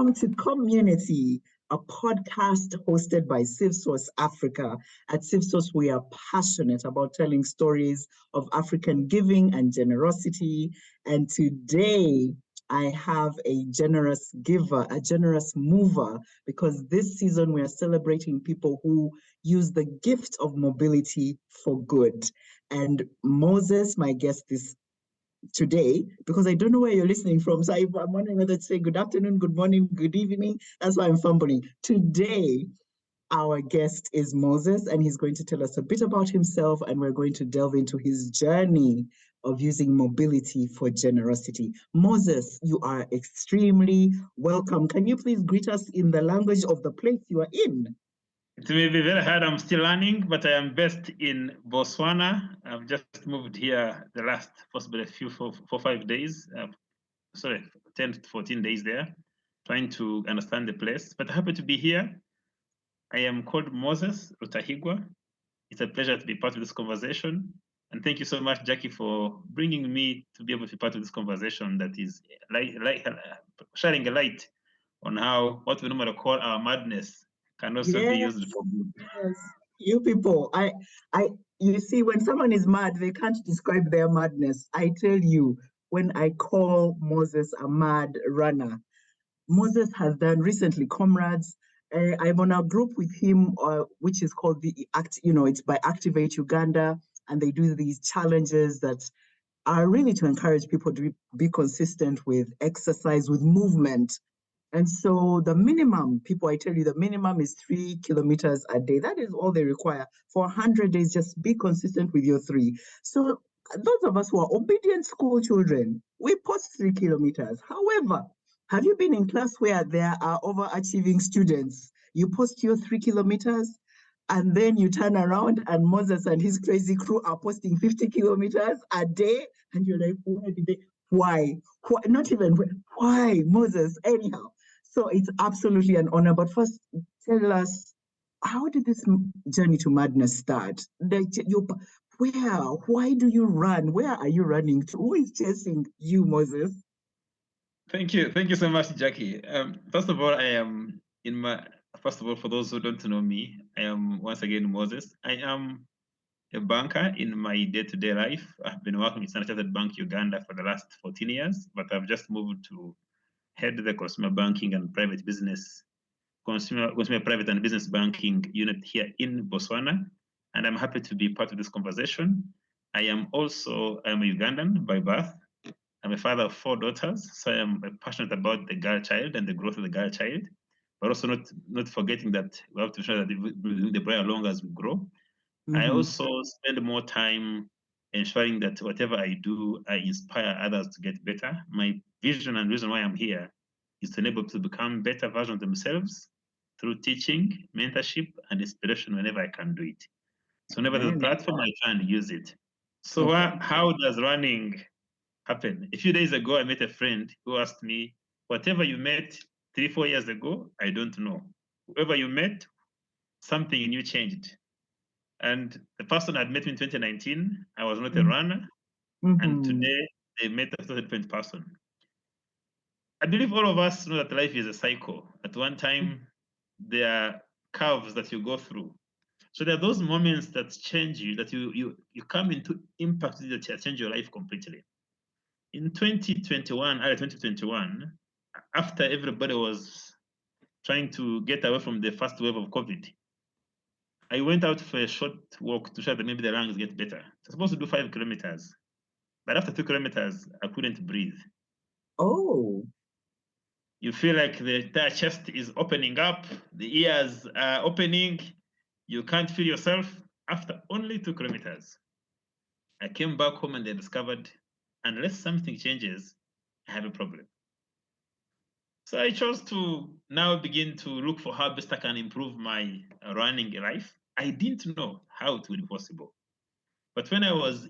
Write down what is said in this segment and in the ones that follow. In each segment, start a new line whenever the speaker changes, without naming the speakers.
Welcome to Comm-UNITY, a podcast hosted by CivSource Africa. At CivSource, we are passionate about telling stories of African giving and generosity. And today, I have a generous giver, a generous mover, because this season we are celebrating people who use the gift of mobility for good. And Moses, my guest today, because I don't know where you're listening from. So I'm wondering whether to say good afternoon, good morning, good evening. That's why I'm fumbling. Today, our guest is Moses, and he's going to tell us a bit about himself, and we're going to delve into his journey of using mobility for generosity. Moses, you are extremely welcome. Can you please greet us in the language of the place you are in?
It may be very hard. I'm still learning, but I am based in Botswana. I've just moved here the last possibly a few 4-5 days. 10 to 14 days there, trying to understand the place. But happy to be here. I am called Moses Rutahigwa. It's a pleasure to be part of this conversation. And thank you so much, Jackie, for bringing me to be able to be part of this conversation that is shining a light on how what we normally call our madness can also be used for good.
Yes, you people, you see, when someone is mad, they can't describe their madness. I tell you, when I call Moses a mad runner, Moses has done recently, comrades. I'm on a group with him, which is called it's by Activate Uganda, and they do these challenges that are really to encourage people to be consistent with exercise, with movement. And so the minimum, people, I tell you, the minimum is 3 kilometers a day. That is all they require. For 100 days, just be consistent with your 3. So those of us who are obedient school children, we post 3 kilometers. However, have you been in class where there are overachieving students? You post your 3 kilometers, and then you turn around and Moses and his crazy crew are posting 50 kilometers a day. And you're like, where did they? Why? Not even why, Moses, anyhow. So it's absolutely an honor. But first, tell us, how did this journey to madness start? Why do you run? Where are you running to? Who is chasing you, Moses?
Thank you so much, Jackie. First of all, for those who don't know me, I am once again Moses. I am a banker in my day-to-day life. I've been working with Standard Chartered Bank Uganda for the last 14 years, but I've just moved to head the consumer banking and private business, consumer private and business banking unit here in Botswana, and I'm happy to be part of this conversation. I'm a Ugandan by birth. I'm a father of 4 daughters, so I am passionate about the girl child and the growth of the girl child, but also not forgetting that we have to ensure that we bring the boy along as we grow. Mm-hmm. I also spend more time ensuring that whatever I do, I inspire others to get better. My vision and reason why I'm here is to enable people to become better versions of themselves through teaching, mentorship, and inspiration whenever I can do it. So whenever there's a platform, I try and use it. So how does running happen? A few days ago, I met a friend who asked me, whatever you met 3-4 years ago, I don't know. Whoever you met, something in you changed. And the person had met me in 2019, I was not a runner. Mm-hmm. And today they met a totally different person. I believe all of us know that life is a cycle. At one time, there are curves that you go through. So there are those moments that change you, that you come into impact that change your life completely. In 2021, after everybody was trying to get away from the first wave of COVID, I went out for a short walk to show that maybe the lungs get better. I was supposed to do 5 kilometers, but after 2 kilometers, I couldn't breathe.
Oh.
You feel like the entire chest is opening up, the ears are opening, you can't feel yourself. After only 2 kilometers, I came back home and I discovered, unless something changes, I have a problem. So I chose to now begin to look for how best I can improve my running life. I didn't know how it would be possible. But when I would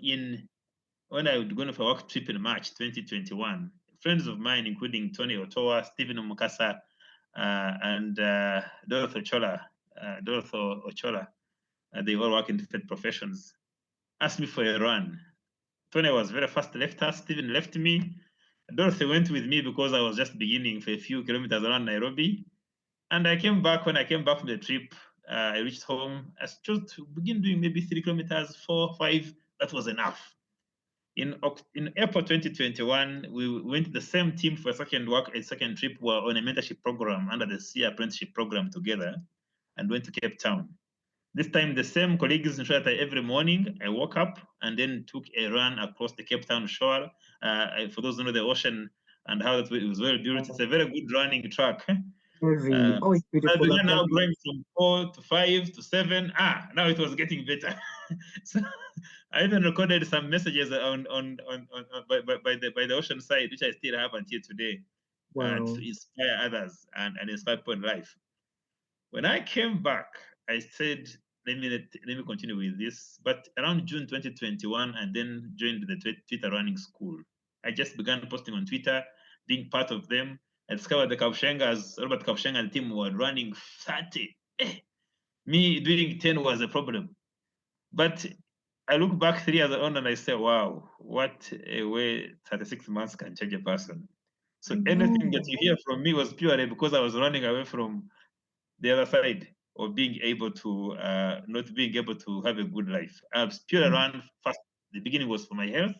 go for a work trip in March 2021, friends of mine, including Tony Otoa, Stephen Omukasa, and Dorothy Ochola, they all work in different professions, asked me for a run. Tony was very fast, left us, Stephen left me. Dorothy went with me because I was just beginning for a few kilometers around Nairobi. And I came back. When I came back from the trip, I reached home. I chose to begin doing maybe 3 kilometers, 4, 5. That was enough. In April 2021, we went to the same team for a second trip. We were on a mentorship program under the SEA apprenticeship program together and went to Cape Town. This time, the same colleagues ensured that every morning I woke up and then took a run across the Cape Town shore. For those who know the ocean and how it was well built, it's a very good running track.
It's beautiful.
I began now going from 4 to 5 to 7. Now it was getting better. So I even recorded some messages by the ocean side, which I still have until today, to inspire others and inspire people in life. When I came back, I said, let me continue with this. But around June 2021, I then joined the Twitter running school. I just began posting on Twitter, being part of them. I discovered the Kapshengas, Robert Kapshenga and team were running 30. Me doing 10 was a problem. But I look back 3 years on and I say, wow, what a way 36 months can change a person. So anything that you hear from me was purely because I was running away from the other side of being able to not being able to have a good life. I've purely run fast. The beginning was for my health,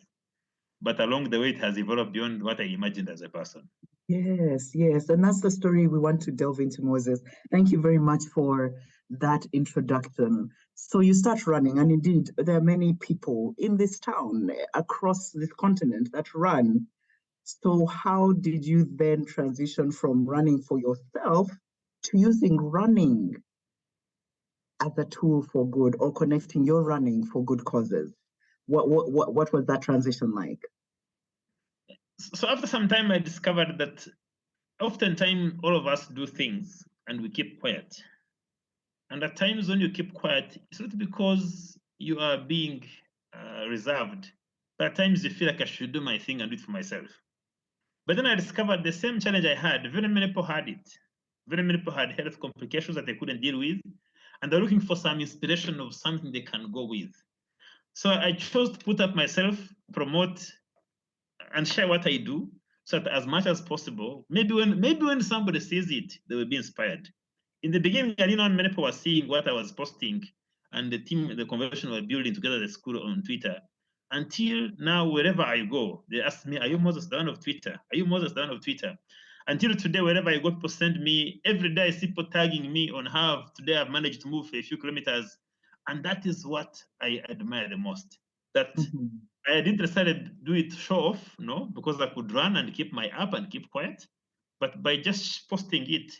but along the way it has evolved beyond what I imagined as a person.
Yes, and that's the story we want to delve into, Moses. Thank you very much for that introduction. So you start running, and indeed, there are many people in this town, across this continent, that run. So how did you then transition from running for yourself to using running as a tool for good, or connecting your running for good causes? What was that transition like?
So after some time, I discovered that oftentimes all of us do things and we keep quiet. And at times when you keep quiet, it's not because you are being reserved, but at times you feel like I should do my thing and do it for myself. But then I discovered the same challenge I had, very many people had it. Very many people had health complications that they couldn't deal with, and they're looking for some inspiration of something they can go with. So I chose to put up myself, promote, and share what I do, so that as much as possible, maybe when somebody sees it, they will be inspired. In the beginning, I didn't know many people were seeing what I was posting, and the team, the conversation were building together at the school on Twitter. Until now, wherever I go, they ask me, are you Moses the one of Twitter? Are you Moses the one of Twitter? Until today, wherever I go, people send me, every day I see people tagging me on how today I've managed to move a few kilometers. And that is what I admire the most. That I didn't necessarily do it show off, no, because I could run and keep my app and keep quiet. But by just posting it,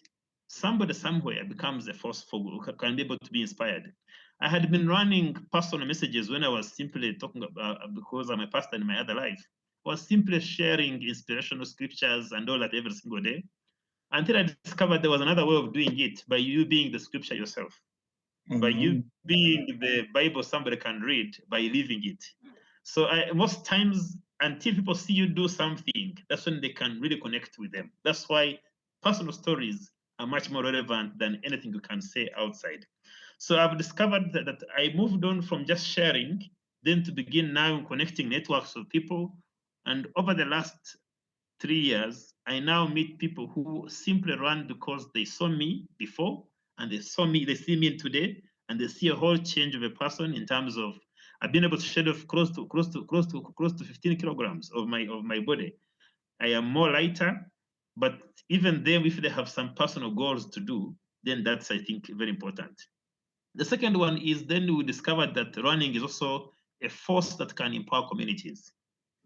somebody somewhere becomes a force for good, can be able to be inspired. I had been running personal messages when I was simply talking about, because I'm a pastor in my other life, I was simply sharing inspirational scriptures and all that every single day, until I discovered there was another way of doing it, by you being the scripture yourself, by you being the Bible somebody can read, by living it. So most times, until people see you do something, that's when they can really connect with them. That's why personal stories are much more relevant than anything you can say outside. So I've discovered that I moved on from just sharing, then to begin now connecting networks of people. And over the last 3 years, I now meet people who simply run because they saw me before, and they see me today, and they see a whole change of a person in terms of I've been able to shed off close to 15 kilograms of my body. I am more lighter, but even then, if they have some personal goals to do, then that's, I think, very important. The second one is then we discovered that running is also a force that can empower communities.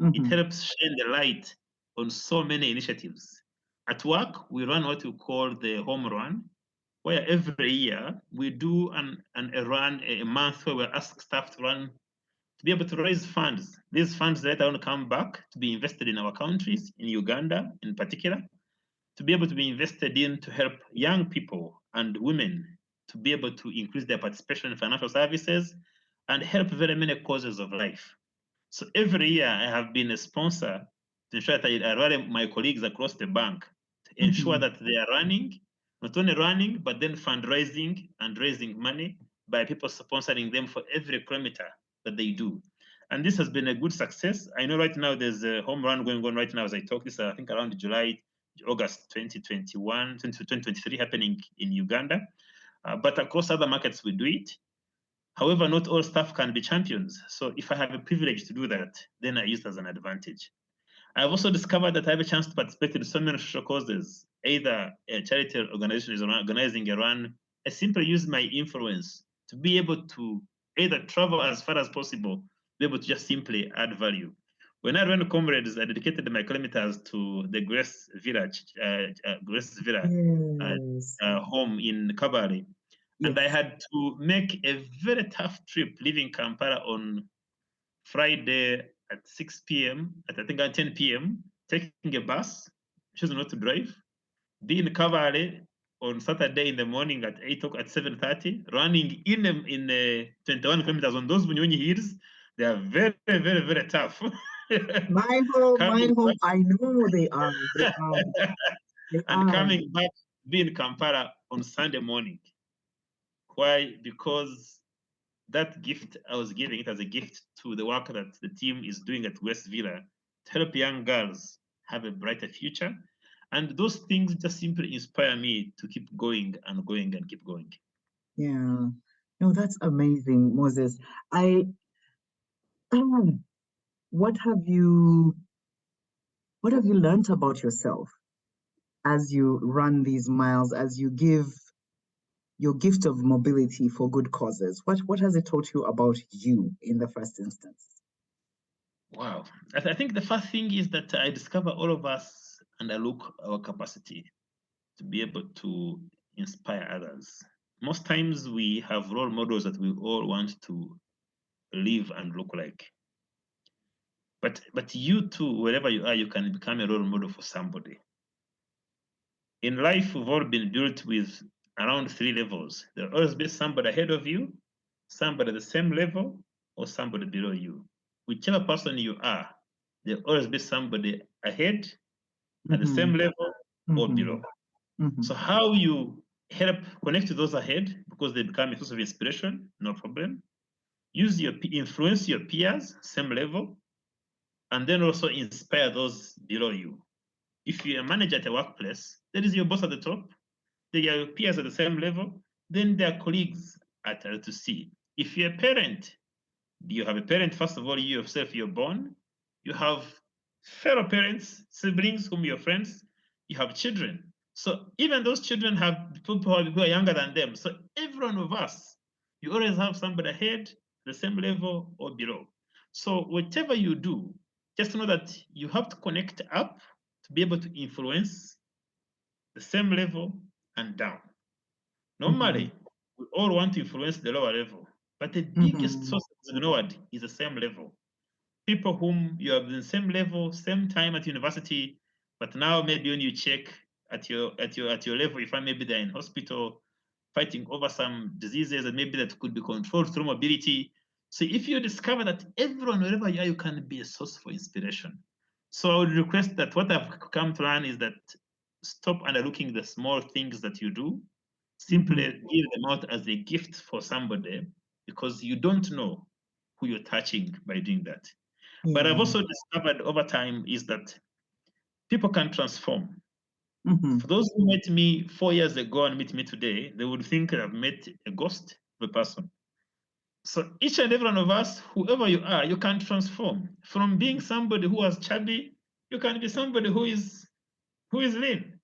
It helps shine the light on so many initiatives. At work, we run what we call the home run, where every year we do a month where we ask staff to run to be able to raise funds. These funds later on come back to be invested in our countries, in Uganda in particular, to be able to be invested in to help young people and women to be able to increase their participation in financial services and help very many causes of life. So every year I have been a sponsor to ensure that I rally my colleagues across the bank to ensure that they are running, not only running, but then fundraising and raising money by people sponsoring them for every kilometer that they do. And this has been a good success. I know right now there's a home run going on right now as I talk. This, I think, around August 2021, 2023 happening in Uganda. But across other markets, we do it. However, not all staff can be champions. So if I have a privilege to do that, then I use it as an advantage. I've also discovered that I have a chance to participate in so many social causes. Either a charity organization is organizing a run, I simply use my influence to be able to either travel as far as possible, be able to just simply add value. When I ran Comrades, I dedicated my kilometers to the Grace Village, Grace Villa
Yes.
home in Kabale.
Yes.
And I had to make a very tough trip leaving Kampala on Friday at 6 p.m., I think at 10 p.m., taking a bus, choosing not to drive, be in Kabale on Saturday in the morning at 7:30, running in 21 kilometers on those Bunyonyi hills. They are very, very, very tough.
My home, I know they are. They are. They
and
are.
coming back, be in Kampala on Sunday morning. Why? Because that gift, I was giving it as a gift to the work that the team is doing at West Villa to help young girls have a brighter future. And those things just simply inspire me to keep going and going and keep going.
Yeah. No, that's amazing, Moses. What have you learned about yourself as you run these miles, as you give your gift of mobility for good causes? What has it taught you about you in the first instance?
Wow. I think the first thing is that I discover all of us and I look our capacity to be able to inspire others. Most times we have role models that we all want to live and look like. But you too, wherever you are, you can become a role model for somebody. In life, we've all been built with around 3 levels. There'll always be somebody ahead of you, somebody at the same level, or somebody below you. Whichever person you are, there'll always be somebody ahead, at the same level, or below. So how you help connect to those ahead, because they become a source of inspiration, no problem. Influence your peers, same level, and then also inspire those below you. If you're a manager at a workplace, there is your boss at the top, there are your peers at the same level, then there are colleagues at L2C. If you're a parent, you have a parent, first of all, you yourself, you're born, you have fellow parents, siblings, whom you're friends, you have children. So even those children have people who are younger than them. So every one of us, you always have somebody ahead, the same level, or below. So whatever you do, just know that you have to connect up to be able to influence the same level and down. Normally, we all want to influence the lower level, but the biggest source ignored is the same level. People whom you have the same level, same time at university, but now maybe when you check at your level, you find maybe they're in hospital fighting over some diseases and maybe that could be controlled through mobility. So if you discover that everyone, wherever you are, you can be a source for inspiration. So I would request that what I've come to learn is that stop underlooking the small things that you do. Simply give them out as a gift for somebody, because you don't know who you're touching by doing that. But I've also discovered over time is that people can transform. For those who met me 4 years ago and meet me today, they would think I've met a ghost of a person. So each and every one of us, whoever you are, you can transform. From being somebody who was chubby, you can be somebody who is lean.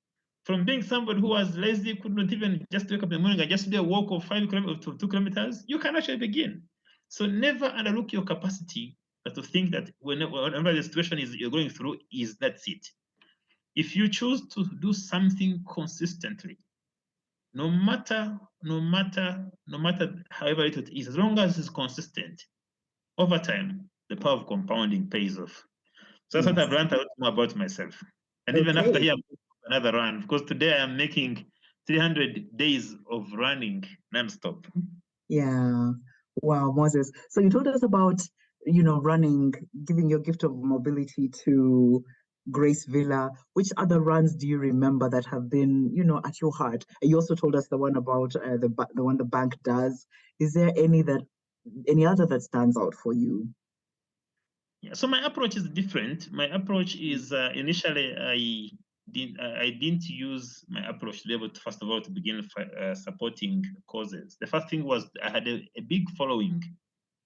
From being somebody who was lazy, could not even just wake up in the morning and just do a walk of 5 kilometers to 2 kilometers, you can actually begin. So never underlook your capacity, but to think that whenever the situation is you're going through, that's it. If you choose to do something consistently, no matter however it is, as long as it's consistent, over time, the power of compounding pays off. So that's what I've learned a lot more about myself. And even after here, another run, because today I'm making 300 days of running nonstop.
Yeah. Wow, Moses. So you told us about, running, giving your gift of mobility to Grace Villa. Which other runs do you remember that have been, at your heart? You also told us the one about the one the bank does. Is there any other that stands out for you?
Yeah, so my approach is different. My approach is initially I didn't use my approach to be able to, first of all, to begin supporting causes. The first thing was I had a big following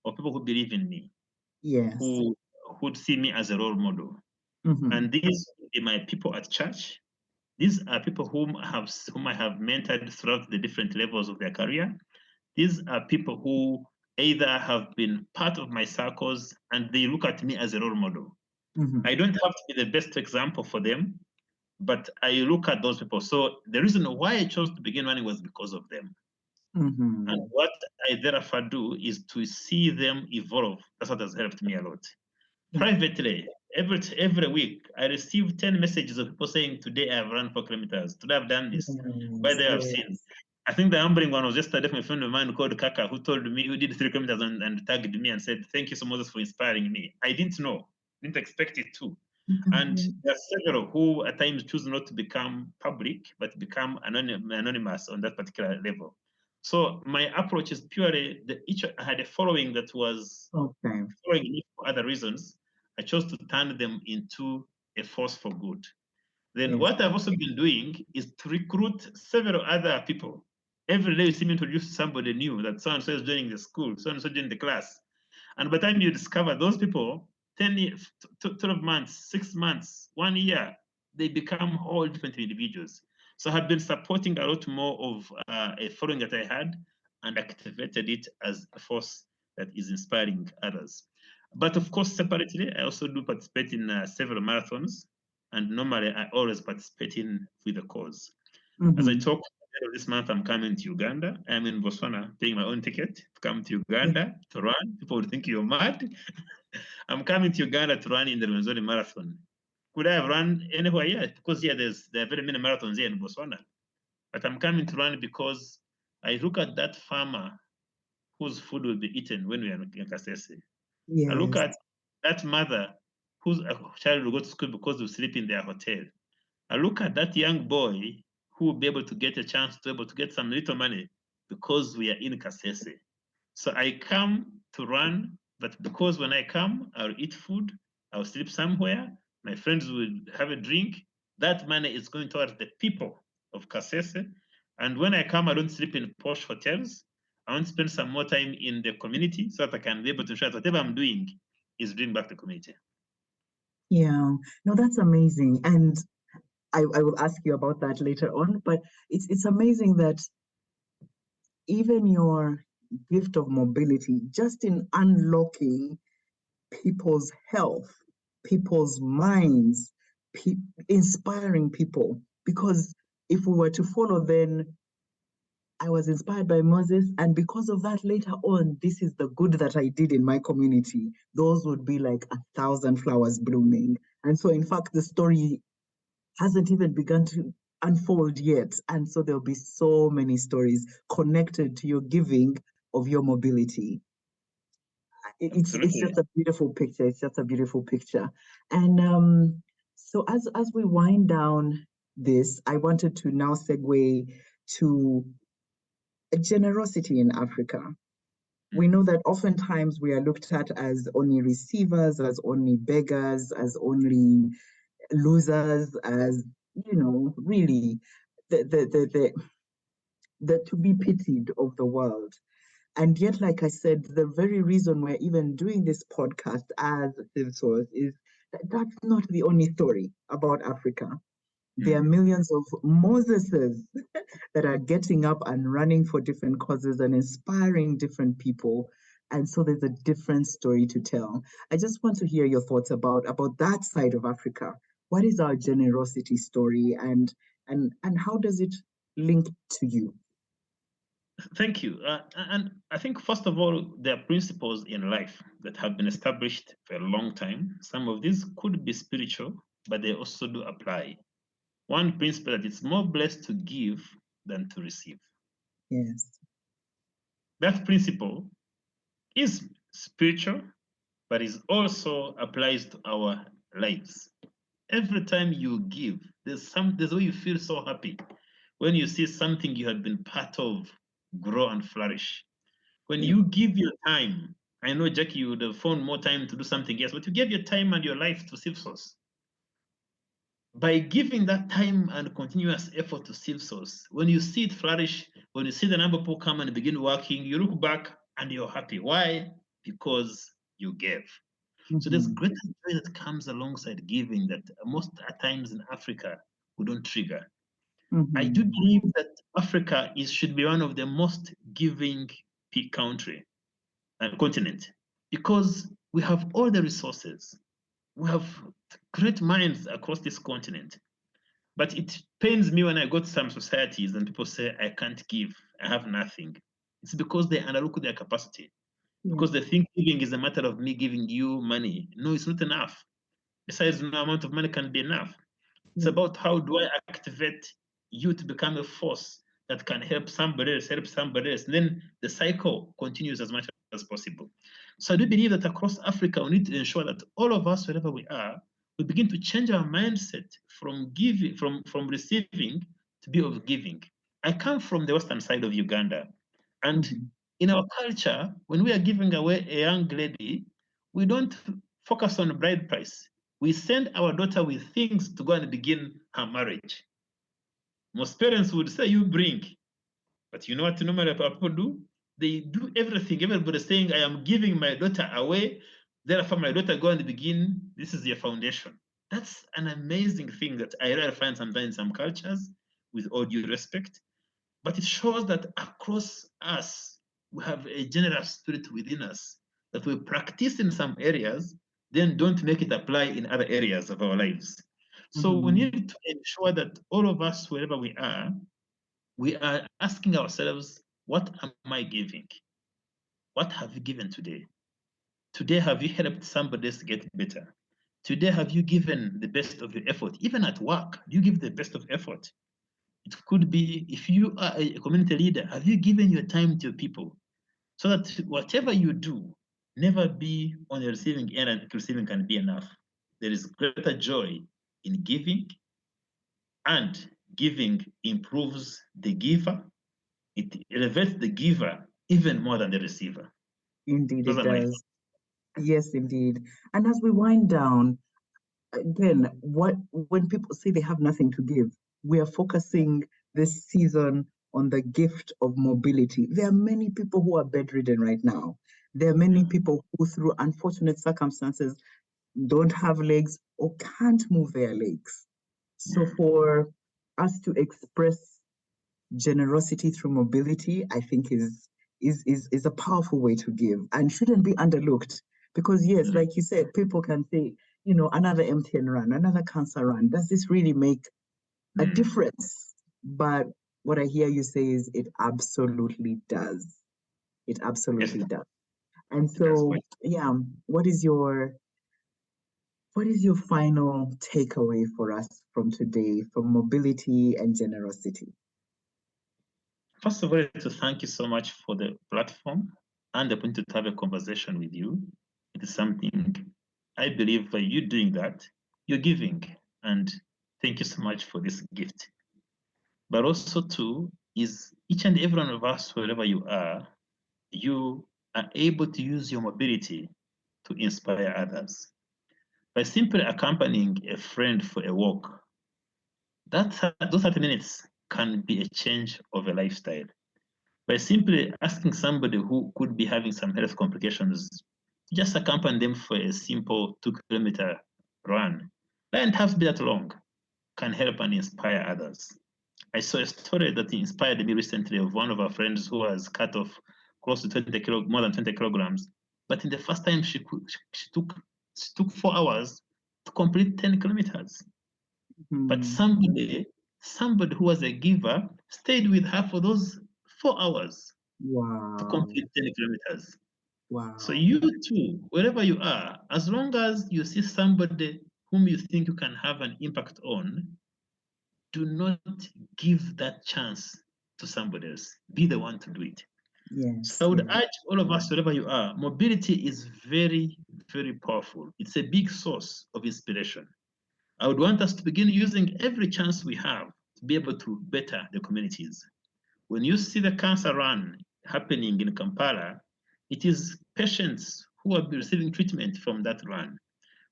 of people who believe in me,
Yes.
who would see me as a role model. And these would be my people at church. These are people whom I have mentored throughout the different levels of their career. These are people who either have been part of my circles and they look at me as a role model. I don't have to be the best example for them, but I look at those people. So the reason why I chose to begin running was because of them. And what I therefore do is to see them evolve. That's what has helped me a lot. Privately, every week, I receive 10 messages of people saying, today I have run 4 kilometers. Today I've done this. By the way, I've seen. I think the humbling one was yesterday from a friend of mine called Kaka, who told me, who did 3 kilometers and tagged me and said, thank you so much for inspiring me. I didn't know, didn't expect it to. And there are several who at times choose not to become public, but become anonymous on that particular level. So my approach is purely each had a following that was following me for other reasons. I chose to turn them into a force for good. Then what I've also been doing is to recruit several other people. Every day you see me introduce somebody new, that so-and-so is joining the school, so-and-so joining the class. And by the time you discover those people, 10 years, 12 months, 6 months, 1 year, they become all different individuals. So I've been supporting a lot more of a following that I had and activated it as a force that is inspiring others. But of course, separately, I also do participate in several marathons. And normally, I always participate in with the cause. As I talk, this month I'm coming to Uganda. I'm in Botswana, paying my own ticket to come to Uganda to run. People would think you're mad. I'm coming to Uganda to run in the Rwenzori Marathon. Could I have run anywhere? Yeah, because there are very many marathons here in Botswana. But I'm coming to run because I look at that farmer whose food will be eaten when we are in Kasese. I look at that mother whose child will go to school because they sleep in their hotel. I look at that young boy who will be able to get a chance to be able to get some little money because we are in Kasese. So I come to run, but because when I come, I'll eat food, I'll sleep somewhere, my friends will have a drink. That money is going towards the people of Kasese. And when I come, I don't sleep in posh hotels. I want to spend some more time in the community so that I can be able to ensure that whatever I'm doing is bring back the community.
Yeah, no, that's amazing. And I will ask you about that later on, but it's amazing that even your gift of mobility, just in unlocking people's health, people's minds, inspiring people, because if we were to follow, then I was inspired by Moses, and because of that, later on, this is the good that I did in my community. Those would be like 1,000 flowers blooming. And so, in fact, the story hasn't even begun to unfold yet. And so there'll be so many stories connected to your giving of your mobility. It's just a beautiful picture. It's just a beautiful picture. And so as we wind down this, I wanted to now segue to generosity in Africa. We know that oftentimes we are looked at as only receivers, as only beggars, as only losers, as, you know, really the to be pitied of the world. And yet, like I said, the very reason we're even doing this podcast as Civsource is that that's not the only story about Africa. There are millions of Moseses that are getting up and running for different causes and inspiring different people. And so there's a different story to tell. I just want to hear your thoughts about that side of Africa. What is our generosity story, and how does it link to you?
Thank you. And I think, first of all, there are principles in life that have been established for a long time. Some of these could be spiritual, but they also do apply. One principle that it's more blessed to give than to receive.
Yes.
That principle is spiritual, but it also applies to our lives. Every time you give, there's a way you feel so happy when you see something you have been part of grow and flourish. When you give your time, I know, Jackie, you would have found more time to do something else, but you gave your time and your life to self-source. By giving that time and continuous effort to self-source, when you see it flourish, when you see the number of people come and begin working, you look back and you're happy. Why? Because you gave. So there's greater joy that comes alongside giving that most at times in Africa we don't trigger. I do believe that Africa should be one of the most giving country and continent, because we have all the resources. We have great minds across this continent. But it pains me when I go to some societies and people say, I can't give, I have nothing. It's because they underlook their capacity. Because they think giving is a matter of me giving you money. No, it's not enough. Besides, no amount of money can be enough. It's about how do I activate you to become a force that can help somebody else, and then the cycle continues as much as possible. So I do believe that across Africa, we need to ensure that all of us, wherever we are, we begin to change our mindset from giving, from receiving to be of giving. I come from the western side of Uganda, and in our culture, when we are giving away a young lady, we don't focus on bride price. We send our daughter with things to go and begin her marriage. Most parents would say, you bring. But you know what normally people do? They do everything. Everybody's saying, I am giving my daughter away. Therefore, my daughter go and begin. This is your foundation. That's an amazing thing that I really find sometimes in some cultures, with all due respect. But it shows that across us, we have a generous spirit within us that we practice in some areas, then don't make it apply in other areas of our lives. So we need to ensure that all of us, wherever we are asking ourselves, what am I giving? What have you given today? Today, have you helped somebody else get better? Today, have you given the best of your effort? Even at work, do you give the best of effort? It could be, if you are a community leader, have you given your time to your people? So that whatever you do, never be on the receiving end, and receiving can be enough. There is greater joy in giving, and giving improves the giver. It elevates the giver even more than the receiver.
Indeed, it does. Yes, indeed. And as we wind down, again, when people say they have nothing to give, we are focusing this season on the gift of mobility. There are many people who are bedridden right now. There are many people who, through unfortunate circumstances, don't have legs or can't move their legs. So for us to express generosity through mobility, I think is a powerful way to give and shouldn't be underlooked. Because yes, like you said, people can say, you know, another MTN run, another cancer run. Does this really make a difference? But what I hear you say is it absolutely does. It absolutely does. And so, yeah, what is your final takeaway for us from today, from mobility and generosity?
First of all, to thank you so much for the platform and the opportunity to have a conversation with you. It is something I believe by you doing that, you're giving. And thank you so much for this gift. But also, too, is each and every one of us, wherever you are able to use your mobility to inspire others. By simply accompanying a friend for a walk, those 30 minutes can be a change of a lifestyle. By simply asking somebody who could be having some health complications, just accompany them for a simple 2-kilometer run. Doesn't have to be that long, can help and inspire others. I saw a story that inspired me recently of one of our friends who was cut off close to more than 20 kilograms. But in the first time, she took 4 hours to complete 10 kilometers. But somebody who was a giver stayed with her for those 4 hours to complete 10 kilometers.
Wow.
So you too, wherever you are, as long as you see somebody whom you think you can have an impact on, do not give that chance to somebody else. Be the one to do it.
Yes.
So I would urge all of us, wherever you are, mobility is very, very powerful. It's a big source of inspiration. I would want us to begin using every chance we have to be able to better the communities. When you see the cancer run happening in Kampala, it is patients who have been receiving treatment from that run.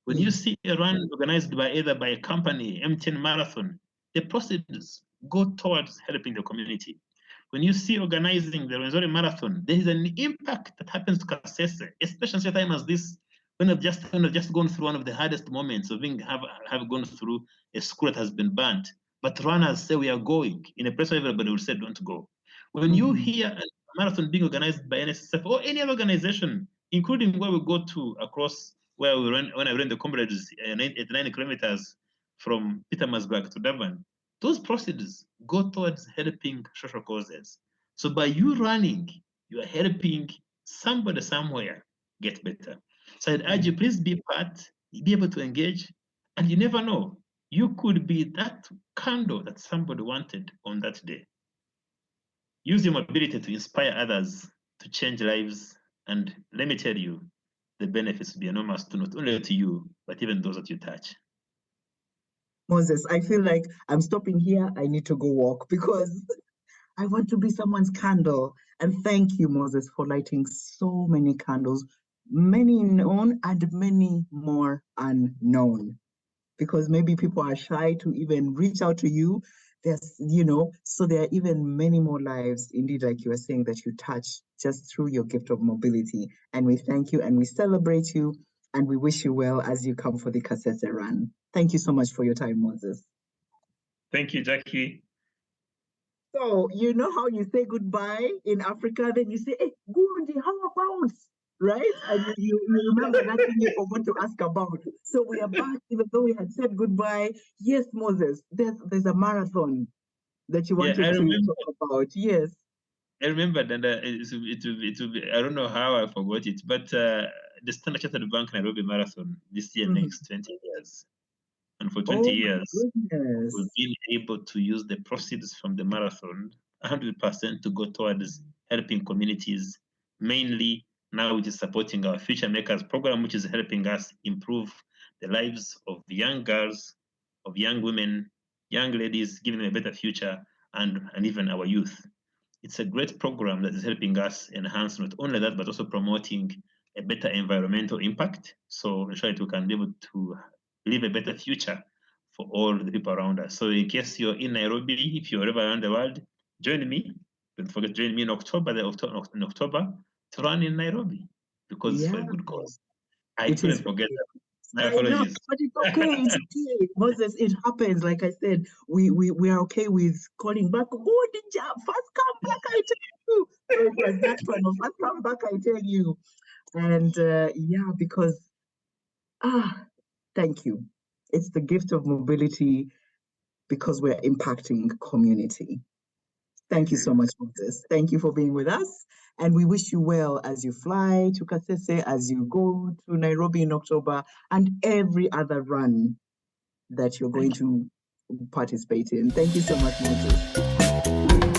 When you see a run organized by either by a company, MTN Marathon, the proceeds go towards helping the community. When you see organizing the Rwenzori Marathon, there is an impact that happens to Kasese, especially at a time as this, when I've just gone through one of the hardest moments of have gone through a school that has been burnt. But runners say we are going in a place where everybody will say don't go. When you hear a marathon being organized by NSSF or any other organization, including where we go to across where we ran, when I ran the comrades at 9 kilometers from Pietermaritzburg to Durban, those proceeds go towards helping social causes. So by you running, you are helping somebody somewhere get better. So I'd urge you, please be part, be able to engage, and you never know, you could be that candle that somebody wanted on that day. Use your mobility to inspire others to change lives, and let me tell you, the benefits will be enormous to not only to you, but even those that you touch.
Moses, I feel like I'm stopping here. I need to go walk because I want to be someone's candle. And thank you, Moses, for lighting so many candles, many known and many more unknown. Because maybe people are shy to even reach out to you. There's, so there are even many more lives, indeed, like you were saying, that you touch just through your gift of mobility. And we thank you and we celebrate you and we wish you well as you come for the Kasese run. Thank you so much for your time, Moses.
Thank you, Jackie.
So, you know how you say goodbye in Africa, then you say, hey, Gundi, how about? Right? And you remember that thing you forgot to ask about. So we are back, even though we had said goodbye. Yes, Moses, there's a marathon that you wanted to talk about. Yes.
I remember that it will be, I don't know how I forgot it, but the Standard Chartered Bank Nairobi Marathon this year makes 20 years. And for 20 years, we've been able to use the proceeds from the marathon 100% to go towards helping communities, mainly now which is supporting our Future Makers program, which is helping us improve the lives of young girls, of young women, young ladies, giving them a better future, and even our youth. It's a great program that is helping us enhance not only that, but also promoting a better environmental impact. So ensure that we can be able to live a better future for all the people around us. So in case you're in Nairobi, if you're ever around the world, join me. Don't forget to join me in October to run in Nairobi, because it's for a good cause. I couldn't forget that. My apologies.
I know, but it's okay. It's okay. Moses, it happens. Like I said, we are okay with calling back. Oh, Ninja, first come back, I tell you. So it was that one of first come back, I tell you. And yeah, because thank you. It's the gift of mobility because we're impacting community. Thank you so much, Moses. Thank you for being with us. And we wish you well as you fly to Kasese, as you go to Nairobi in October, and every other run that you're going to participate in. Thank you so much, Moses.